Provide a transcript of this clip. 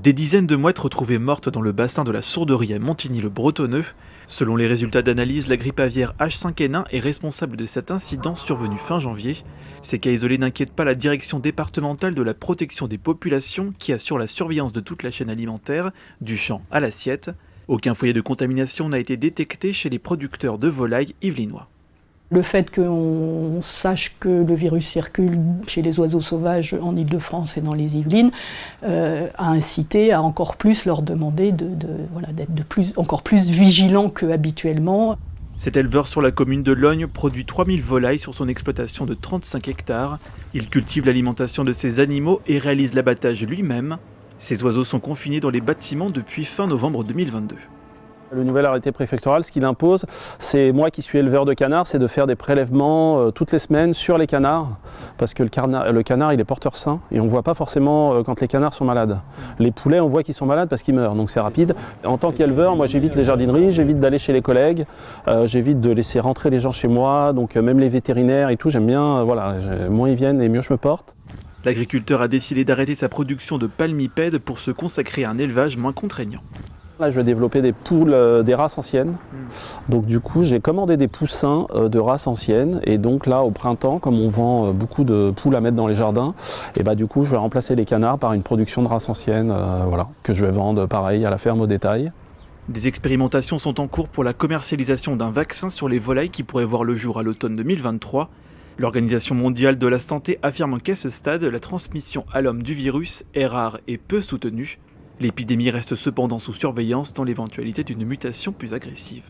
Des dizaines de mouettes retrouvées mortes dans le bassin de la Sourderie à Montigny-le-Bretonneux. Selon les résultats d'analyse, la grippe aviaire H5N1 est responsable de cet incident survenu fin janvier. Ces cas isolés n'inquiètent pas la direction départementale de la protection des populations qui assure la surveillance de toute la chaîne alimentaire, du champ à l'assiette. Aucun foyer de contamination n'a été détecté chez les producteurs de volailles yvelinois. Le fait qu'on sache que le virus circule chez les oiseaux sauvages en Île-de-France et dans les Yvelines a incité à encore plus leur demander d'être encore plus vigilants qu'habituellement. Cet éleveur sur la commune de Logne produit 3000 volailles sur son exploitation de 35 hectares. Il cultive l'alimentation de ses animaux et réalise l'abattage lui-même. Ces oiseaux sont confinés dans les bâtiments depuis fin novembre 2022. Le nouvel arrêté préfectoral, ce qu'il impose, c'est moi qui suis éleveur de canards, c'est de faire des prélèvements toutes les semaines sur les canards, parce que le canard il est porteur sain et on ne voit pas forcément quand les canards sont malades. Les poulets, on voit qu'ils sont malades parce qu'ils meurent, donc c'est rapide. En tant qu'éleveur, moi j'évite les jardineries, j'évite d'aller chez les collègues, j'évite de laisser rentrer les gens chez moi, donc même les vétérinaires et tout, j'aime bien, moins ils viennent et mieux je me porte. L'agriculteur a décidé d'arrêter sa production de palmipèdes pour se consacrer à un élevage moins contraignant. Là, je vais développer des poules, des races anciennes. Donc du coup, j'ai commandé des poussins de races anciennes. Et donc là, au printemps, comme on vend beaucoup de poules à mettre dans les jardins, et du coup, je vais remplacer les canards par une production de races anciennes, que je vais vendre pareil à la ferme au détail. Des expérimentations sont en cours pour la commercialisation d'un vaccin sur les volailles qui pourrait voir le jour à l'automne 2023. L'Organisation mondiale de la santé affirme qu'à ce stade, la transmission à l'homme du virus est rare et peu soutenue. L'épidémie reste cependant sous surveillance dans l'éventualité d'une mutation plus agressive.